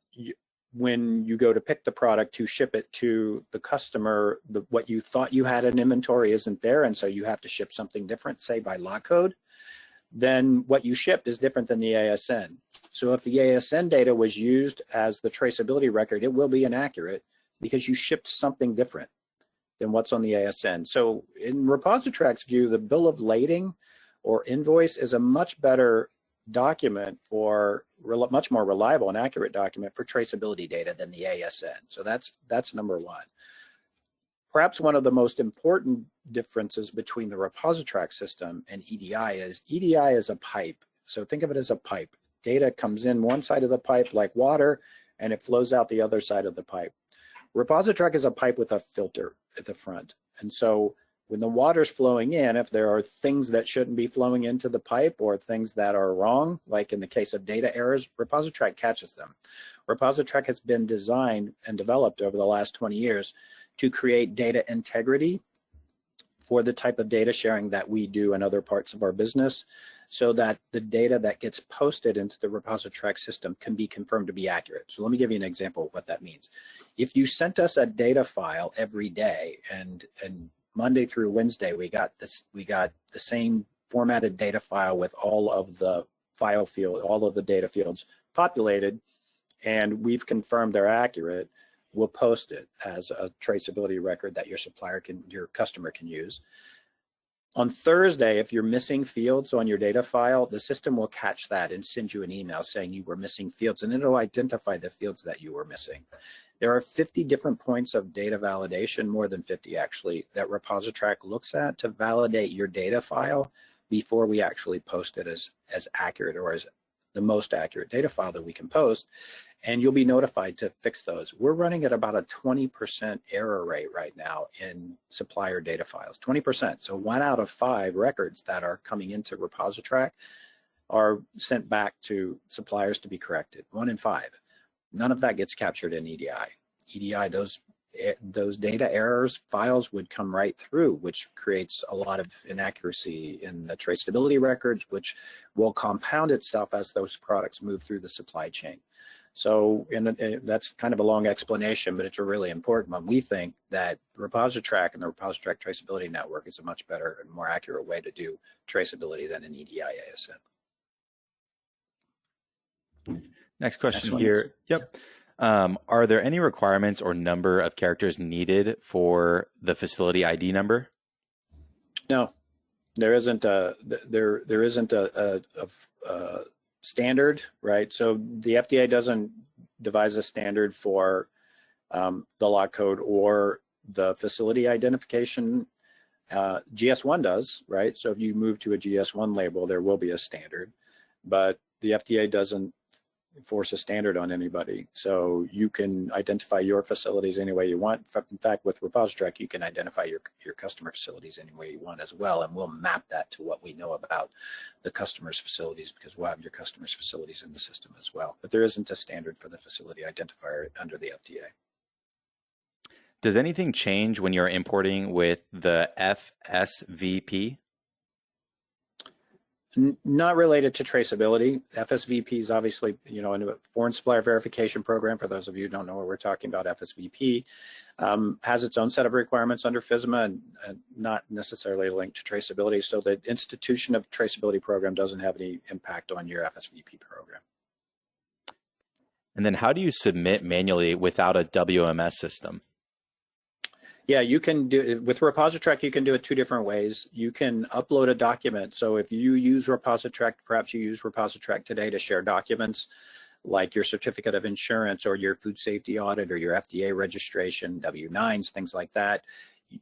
when you go to pick the product to ship it to the customer, what you thought you had in inventory isn't there, and so you have to ship something different, say by lot code, then what you shipped is different than the ASN. So if the ASN data was used as the traceability record, it will be inaccurate because you shipped something different than what's on the ASN. So in ReposiTrak's view, the bill of lading or invoice is a much better document, or much more reliable and accurate document for traceability data than the ASN. So that's number one. Perhaps one of the most important differences between the ReposiTrak system and EDI is a pipe. So think of it as a pipe. Data comes in one side of the pipe like water, and it flows out the other side of the pipe. ReposiTrak is a pipe with a filter at the front. And so when the water's flowing in, if there are things that shouldn't be flowing into the pipe or things that are wrong, like in the case of data errors, ReposiTrak catches them. ReposiTrak has been designed and developed over the last 20 years to create data integrity for the type of data sharing that we do in other parts of our business, so that the data that gets posted into the ReposiTrak system can be confirmed to be accurate. So let me give you an example of what that means. If you sent us a data file every day, and Monday through Wednesday we got the same formatted data file with all of the file field, all of the data fields populated, and we've confirmed they're accurate, we'll post it as a traceability record that your customer can use. On Thursday, if you're missing fields on your data file, the system will catch that and send you an email saying you were missing fields, and it'll identify the fields that you were missing. There are 50 different points of data validation, more than 50 actually, that ReposiTrak looks at to validate your data file before we actually post it as accurate or as the most accurate data file that we can post, and you'll be notified to fix those. We're running at about a 20% error rate right now in supplier data files, 20%. So 1 out of 5 records that are coming into ReposiTrak are sent back to suppliers to be corrected, 1 in 5. None of that gets captured in EDI. EDI, those data errors files would come right through, which creates a lot of inaccuracy in the traceability records, which will compound itself as those products move through the supply chain. So that's kind of a long explanation, but it's a really important one. We think that ReposiTrak and the ReposiTrak Traceability Network is a much better and more accurate way to do traceability than an EDI ASN. Next question here. Yep. Are there any requirements or number of characters needed for the facility ID number? No, there isn't a standard, right? So the FDA doesn't devise a standard for the lot code or the facility identification. GS1 does, right? So if you move to a GS1 label, there will be a standard, but the FDA doesn't force a standard on anybody. So you can identify your facilities any way you want. In fact, with ReposiTrak, you can identify your customer facilities any way you want as well, and we'll map that to what we know about the customer's facilities, because we'll have your customer's facilities in the system as well. But there isn't a standard for the facility identifier under the FDA. Does anything change when you're importing with the FSVP? Not related to traceability. FSVP is obviously, a foreign supplier verification program. For those of you who don't know what we're talking about, FSVP has its own set of requirements under FSMA and not necessarily linked to traceability. So the institution of traceability program doesn't have any impact on your FSVP program. And then how do you submit manually without a WMS system? Yeah, you can do it with ReposiTrak. You can do it 2 different ways. You can upload a document. So if you use ReposiTrak, perhaps you use ReposiTrak today to share documents like your certificate of insurance or your food safety audit or your FDA registration, W-9s, things like that.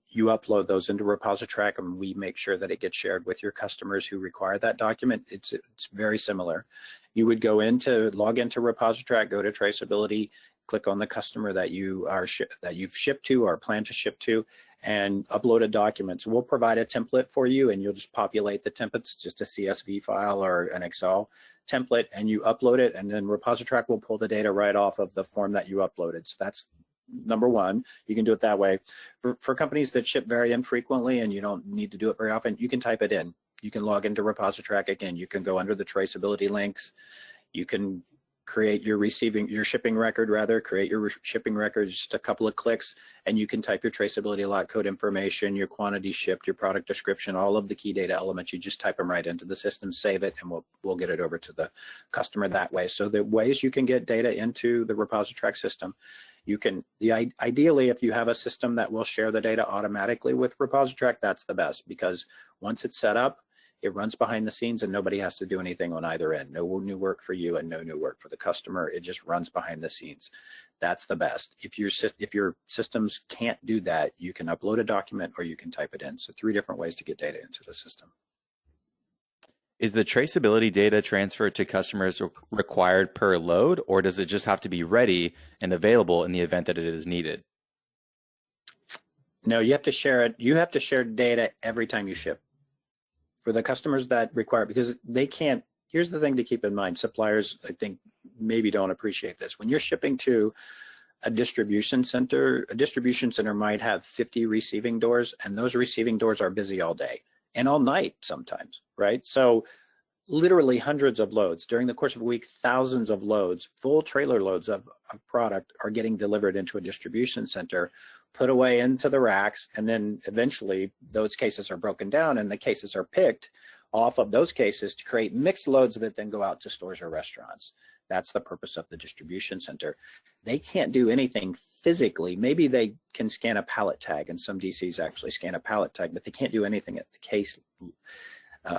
You upload those into ReposiTrak, and we make sure that it gets shared with your customers who require that document. It's very similar. You would log into ReposiTrak, go to traceability, click on the customer that you've shipped to or plan to ship to, and upload a document. So we'll provide a template for you, and you'll just populate the templates, just a CSV file or an Excel template, and you upload it, and then ReposiTrak will pull the data right off of the form that you uploaded. So that's number one. You can do it that way. For companies that ship very infrequently and you don't need to do it very often, you can type it in. You can log into ReposiTrak again. You can go under the traceability links. You can create your shipping record, create your shipping record, just a couple of clicks, and you can type your traceability lot code information, your quantity shipped, your product description, all of the key data elements. You just type them right into the system, save it, and we'll get it over to the customer that way. So the ways you can get data into the ReposiTrak system, ideally, if you have a system that will share the data automatically with ReposiTrak, that's the best, because once it's set up, it runs behind the scenes and nobody has to do anything on either end. No new work for you and no new work for the customer. It just runs behind the scenes. That's the best. If your systems can't do that, you can upload a document or you can type it in. So 3 different ways to get data into the system. Is the traceability data transfer to customers required per load, or does it just have to be ready and available in the event that it is needed? No, you have to share it. You have to share data every time you ship. For the customers that require, because they can't, here's the thing to keep in mind, suppliers, I think, maybe don't appreciate this. When you're shipping to a distribution center might have 50 receiving doors, and those receiving doors are busy all day and all night sometimes, right? So literally hundreds of loads. During the course of a week, thousands of loads, full trailer loads of product are getting delivered into a distribution center, put away into the racks, and then eventually those cases are broken down and the cases are picked off of those cases to create mixed loads that then go out to stores or restaurants. That's the purpose of the distribution center. They can't do anything physically. Maybe they can scan a pallet tag, and some DCs actually scan a pallet tag, but they can't do anything at the case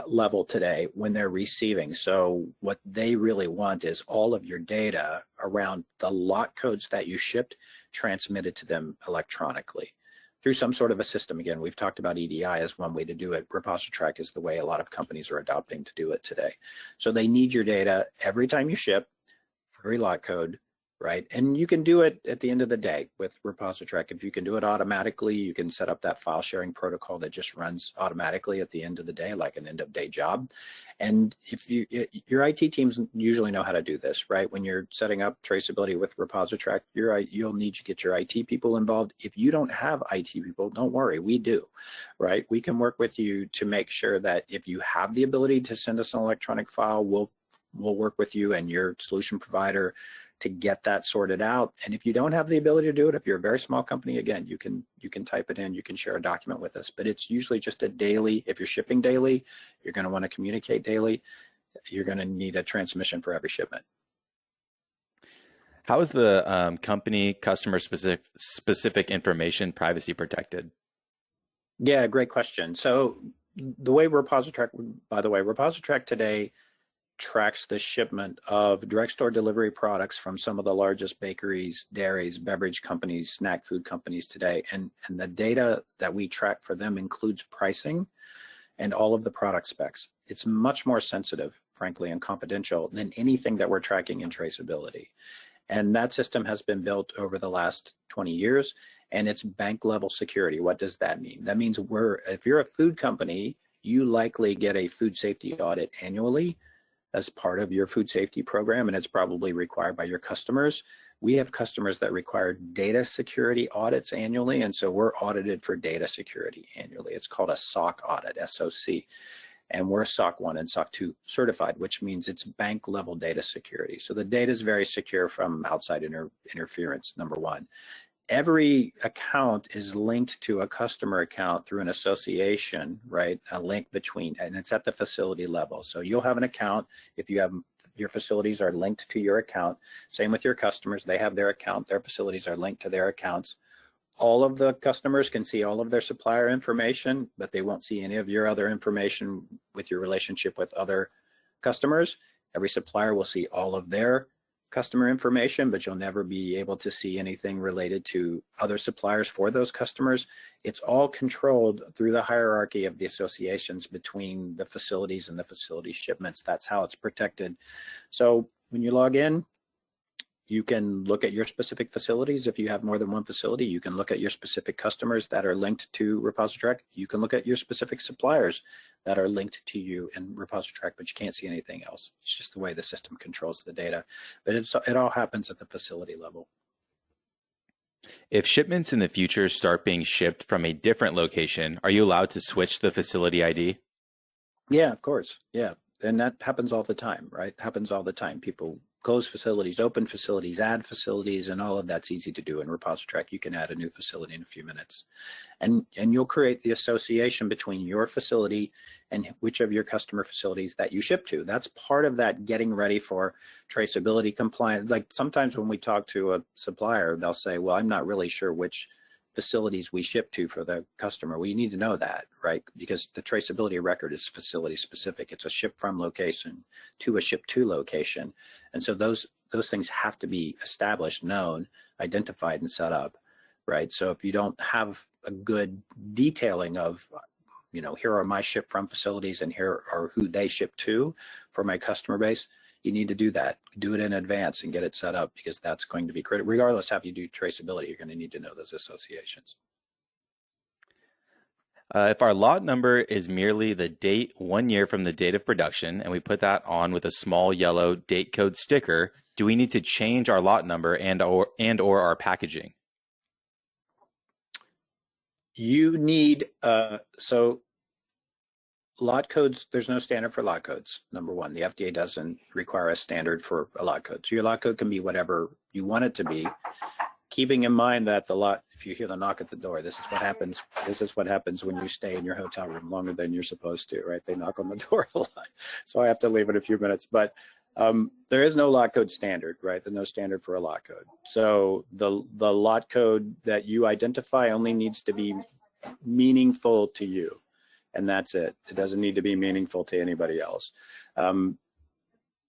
level today when they're receiving. So what they really want is all of your data around the lot codes that you shipped transmitted to them electronically through some sort of a system. Again, we've talked about EDI as one way to do it. ReposiTrak is the way a lot of companies are adopting to do it today. So they need your data every time you ship, every lot code, right? And you can do it at the end of the day with ReposiTrak. If you can do it automatically, you can set up that file sharing protocol that just runs automatically at the end of the day, like an end of day job. And if your IT teams usually know how to do this, right? When you're setting up traceability with ReposiTrak, you'll need to get your IT people involved. If you don't have IT people, don't worry, we do, right? We can work with you to make sure that if you have the ability to send us an electronic file, we'll work with you and your solution provider to get that sorted out. And if you don't have the ability to do it, if you're a very small company, again, you can type it in, you can share a document with us, but it's usually just a daily. If you're shipping daily, you're going to want to communicate daily. You're going to need a transmission for every shipment. How is the company customer specific information privacy protected? Yeah, great question. So the way ReposiTrak, by the way, ReposiTrak today tracks the shipment of direct store delivery products from some of the largest bakeries, dairies, beverage companies, snack food companies today. And the data that we track for them includes pricing and all of the product specs. It's much more sensitive, frankly, and confidential than anything that we're tracking in traceability. And that system has been built over the last 20 years, and it's bank level security. What does that mean? That means if you're a food company, you likely get a food safety audit annually as part of your food safety program, and it's probably required by your customers. We have customers that require data security audits annually, and so we're audited for data security annually. It's called a SOC audit, SOC, and we're SOC 1 and SOC 2 certified, which means it's bank level data security. So the data is very secure from outside interference, number one. Every account is linked to a customer account through an association, right? A link between, and it's at the facility level. So you'll have an account if you have your facilities are linked to your account. Same with your customers, they have their account, their facilities are linked to their accounts. All of the customers can see all of their supplier information, but they won't see any of your other information with your relationship with other customers. Every supplier will see all of their customer information, but you'll never be able to see anything related to other suppliers for those customers. It's all controlled through the hierarchy of the associations between the facilities and the facility shipments. That's how it's protected. So when you log in, you can look at your specific facilities. If you have more than one facility, you can look at your specific customers that are linked to ReposiTrak. You can look at your specific suppliers that are linked to you in ReposiTrak, but you can't see anything else. It's just the way the system controls the data. But it all happens at the facility level. If shipments in the future start being shipped from a different location, are you allowed to switch the facility ID? Yeah, of course. Yeah. And that happens all the time, right? Happens all the time. People close facilities, open facilities, add facilities, and all of that's easy to do in ReposiTrak. You can add a new facility in a few minutes. And you'll create the association between your facility and which of your customer facilities that you ship to. That's part of that getting ready for traceability compliance. Like sometimes when we talk to a supplier, they'll say, well, I'm not really sure which facilities we ship to for the customer. Well, you need to know that, right? Because the traceability record is facility specific. It's a ship from location to a ship to location. And so those things have to be established, known, identified, and set up, right? So if you don't have a good detailing of, you know, here are my ship from facilities and here are who they ship to for my customer base, you need to do that. Do it in advance and get it set up, because that's going to be critical. Regardless how you do traceability, you're going to need to know those associations. If our lot number is merely the date 1 year from the date of production, and we put that on with a small yellow date code sticker, do we need to change our lot number and or our packaging? You need, so lot codes, there's no standard for lot codes, number one. The FDA doesn't require a standard for a lot code. So your lot code can be whatever you want it to be. keeping in mind that if you hear the knock at the door, this is what happens. This is what happens when you stay in your hotel room longer than you're supposed to, right? They knock on the door a lot, so I have to leave in a few minutes. But there is no lot code standard, right? There's no standard for a lot code. So the lot code that you identify only needs to be meaningful to you, and that's it. It doesn't need to be meaningful to anybody else.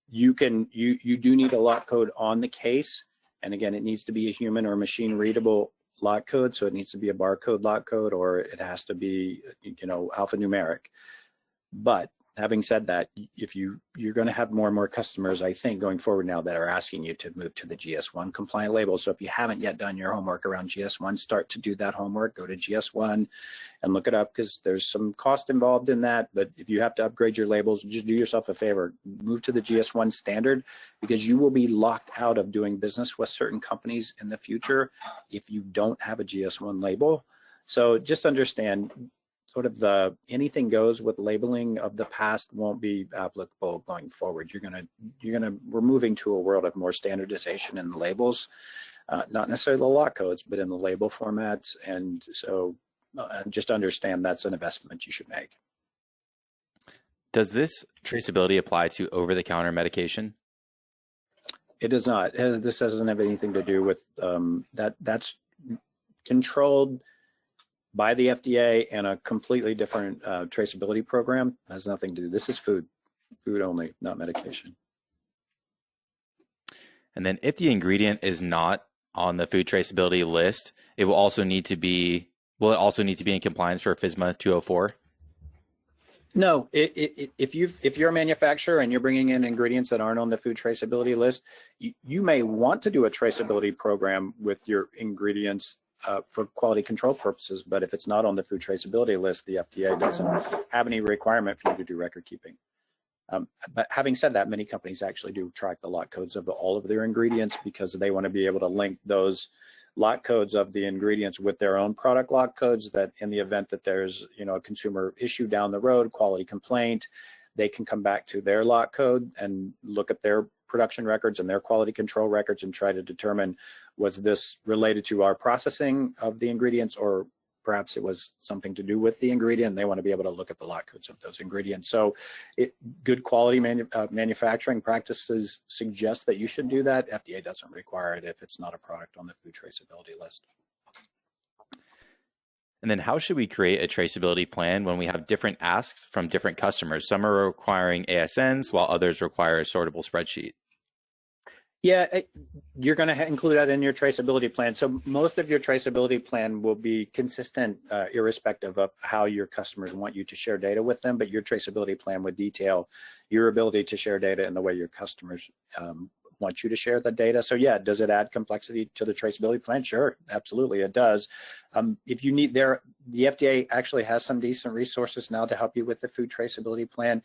You do need a lot code on the case. And again, it needs to be a human or machine readable lot code. So it needs to be a barcode lot code, or it has to be, alphanumeric. But having said that, if you're going to have more and more customers, I think, going forward now that are asking you to move to the GS1 compliant label. So if you haven't yet done your homework around GS1, start to do that homework. Go to GS1 and look it up, because there's some cost involved in that. But if you have to upgrade your labels, just do yourself a favor. Move to the GS1 standard, because you will be locked out of doing business with certain companies in the future if you don't have a GS1 label. So just understand, sort of the anything goes with labeling of the past won't be applicable going forward. We're moving to a world of more standardization in the labels, not necessarily the lot codes, but in the label formats. And so just understand that's an investment you should make. Does this traceability apply to over-the-counter medication? It does not. This doesn't have anything to do with that. That's controlled by the FDA and a completely different traceability program. It has nothing to do. This is food only, not medication. And then if the ingredient is not on the food traceability list, it will also need to be in compliance for FSMA 204? No, if you're a manufacturer and you're bringing in ingredients that aren't on the food traceability list, you may want to do a traceability program with your ingredients for quality control purposes, but if it's not on the food traceability list, the FDA doesn't have any requirement for you to do record keeping. But having said that, many companies actually do track the lot codes of all of their ingredients, because they want to be able to link those lot codes of the ingredients with their own product lot codes, that in the event that there's a consumer issue down the road, quality complaint, they can come back to their lot code and look at their production records and their quality control records and try to determine, was this related to our processing of the ingredients, or perhaps it was something to do with the ingredient. They want to be able to look at the lot codes of those ingredients. So good quality manufacturing practices suggest that you should do that. FDA doesn't require it if it's not a product on the food traceability list. And then how should we create a traceability plan when we have different asks from different customers? Some are requiring ASNs while others require a sortable spreadsheet. Yeah, you're going to include that in your traceability plan. So most of your traceability plan will be consistent, irrespective of how your customers want you to share data with them. But your traceability plan would detail your ability to share data in the way your customers want you to share the data. So yeah, does it add complexity to the traceability plan? Sure, absolutely, it does. If you need the FDA actually has some decent resources now to help you with the food traceability plan.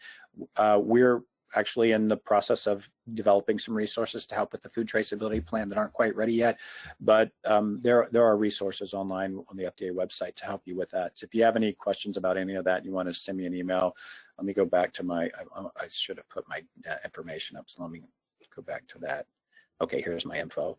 We're actually in the process of developing some resources to help with the food traceability plan that aren't quite ready yet, but there are resources online on the FDA website to help you with that. So if you have any questions about any of that, you want to send me an email, let me go back to I should have put my information up, so let me go back to that. Okay, here's my info.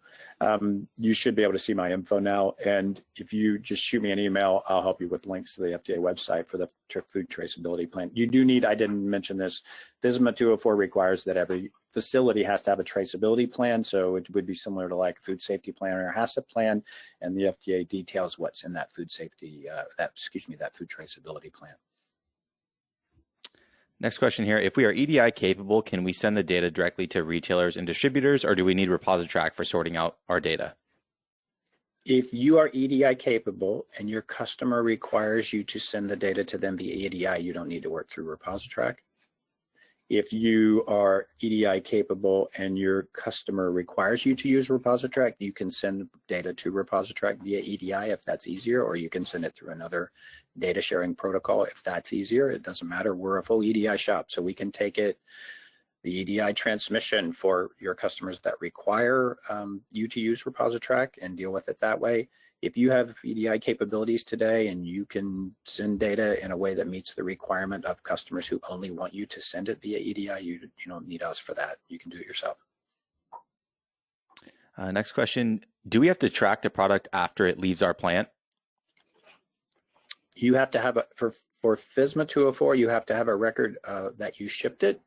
You should be able to see my info now. And if you just shoot me an email, I'll help you with links to the FDA website for the food traceability plan. You do need, I didn't mention this, FSMA 204 requires that every facility has to have a traceability plan. So it would be similar to like a food safety plan or a HACCP plan. And the FDA details what's in that food safety, that food traceability plan. Next question here. If we are EDI capable, can we send the data directly to retailers and distributors, or do we need ReposiTrak for sorting out our data? If you are EDI capable and your customer requires you to send the data to them via EDI, you don't need to work through ReposiTrak. If you are EDI capable and your customer requires you to use ReposiTrak, you can send data to ReposiTrak via EDI if that's easier, or you can send it through another data sharing protocol if that's easier. It doesn't matter. We're a full EDI shop, so we can take it, the EDI transmission for your customers that require you to use ReposiTrak and deal with it that way. If you have EDI capabilities today and you can send data in a way that meets the requirement of customers who only want you to send it via EDI, you don't need us for that. You can do it yourself. Next question, do we have to track the product after it leaves our plant? You have to have a, for FSMA 204, you have to have a record that you shipped it.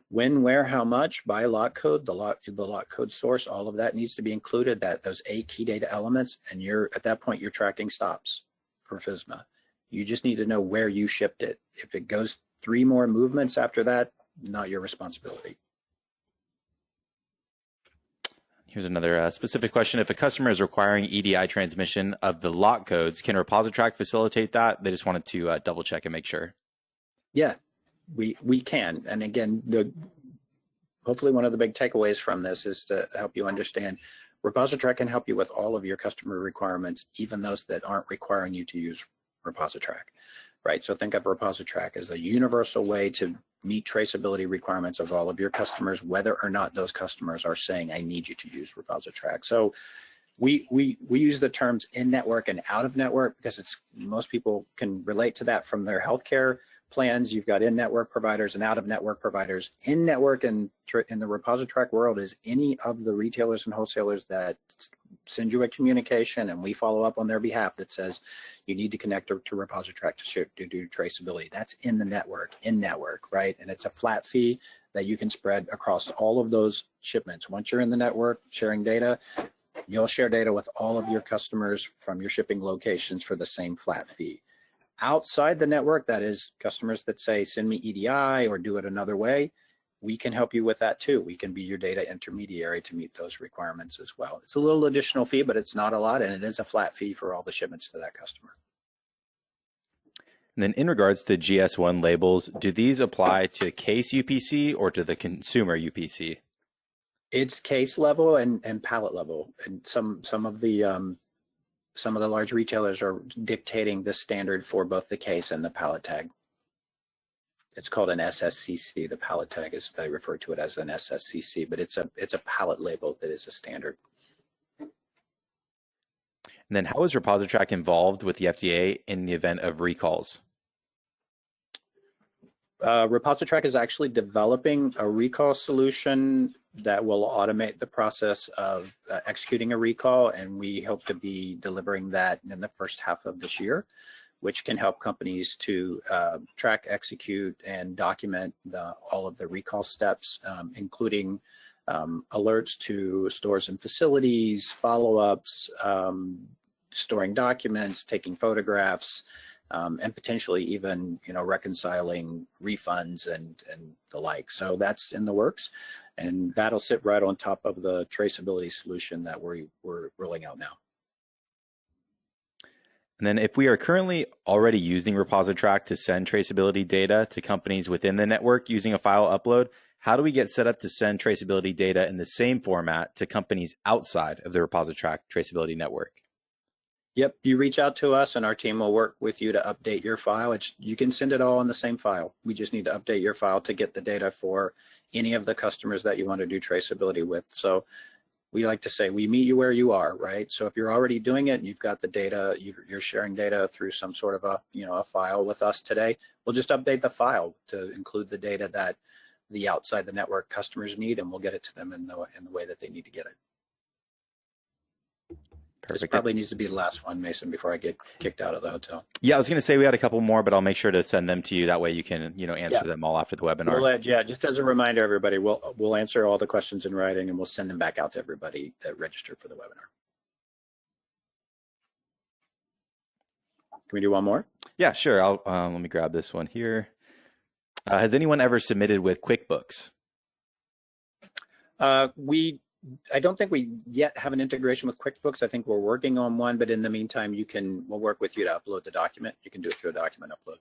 When, where, how much, by lot code, the lot code source, all of that needs to be included, those 8 key data elements, and at that point, you're tracking stops for FSMA. You just need to know where you shipped it. If it goes 3 more movements after that, not your responsibility. Here's another specific question. If a customer is requiring EDI transmission of the lot codes, can ReposiTrak facilitate that? They just wanted to double check and make sure. Yeah, we can. And again, hopefully one of the big takeaways from this is to help you understand ReposiTrak can help you with all of your customer requirements, even those that aren't requiring you to use ReposiTrak, right? So think of ReposiTrak as a universal way to meet traceability requirements of all of your customers, whether or not those customers are saying, I need you to use ReposiTrak. So we use the terms in-network and out-of-network because most people can relate to that from their healthcare plans. You've got in-network providers and out-of-network providers. In-network in the ReposiTrak world is any of the retailers and wholesalers that send you a communication and we follow up on their behalf that says you need to connect to ReposiTrak to do traceability. That's in the network, in-network, right? And it's a flat fee that you can spread across all of those shipments. Once you're in the network sharing data, you'll share data with all of your customers from your shipping locations for the same flat fee. Outside the network, that is customers that say, send me EDI or do it another way, we can help you with that too. We can be your data intermediary to meet those requirements as well. It's a little additional fee, but it's not a lot, and it is a flat fee for all the shipments to that customer. And then in regards to GS1 labels, do these apply to case UPC or to the consumer UPC? It's case level and pallet level, and some of the large retailers are dictating the standard for both the case and the pallet tag. It's called an SSCC. The pallet tag is, they refer to it as an SSCC, but it's a pallet label that is a standard. And then how is ReposiTrak involved with the FDA in the event of recalls? ReposiTrak is actually developing a recall solution that will automate the process of executing a recall, and we hope to be delivering that in the first half of this year, which can help companies to track, execute, and document all of the recall steps, including alerts to stores and facilities, follow-ups, storing documents, taking photographs, and potentially even reconciling refunds and the like. So that's in the works, and that'll sit right on top of the traceability solution that we're rolling out now. And then if we are currently already using ReposiTrak to send traceability data to companies within the network using a file upload, how do we get set up to send traceability data in the same format to companies outside of the ReposiTrak traceability network? Yep, you reach out to us and our team will work with you to update your file. You can send it all in the same file. We just need to update your file to get the data for any of the customers that you want to do traceability with. So we like to say we meet you where you are, right? So if you're already doing it and you've got the data, you're sharing data through some sort of a file with us today, we'll just update the file to include the data that the outside the network customers need, and we'll get it to them in the way that they need to get it. Perfect. This probably needs to be the last one, Mason, before I get kicked out of the hotel. Yeah, I was going to say we had a couple more, but I'll make sure to send them to you. That way you can, answer them all after the webinar. Just as a reminder, everybody, we'll answer all the questions in writing and we'll send them back out to everybody that registered for the webinar. Can we do one more? Yeah, sure. Let me grab this one here. Has anyone ever submitted with QuickBooks? I don't think we yet have an integration with QuickBooks. I think we're working on one, but in the meantime, we'll work with you to upload the document. You can do it through a document upload.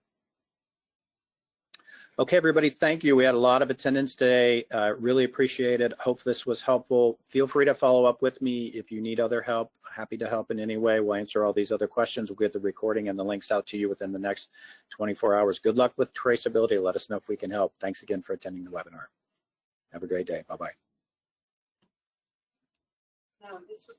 Okay, everybody, thank you. We had a lot of attendance today. Really appreciate it. Hope this was helpful. Feel free to follow up with me if you need other help. Happy to help in any way. We'll answer all these other questions. We'll get the recording and the links out to you within the next 24 hours. Good luck with traceability. Let us know if we can help. Thanks again for attending the webinar. Have a great day. Bye-bye. This was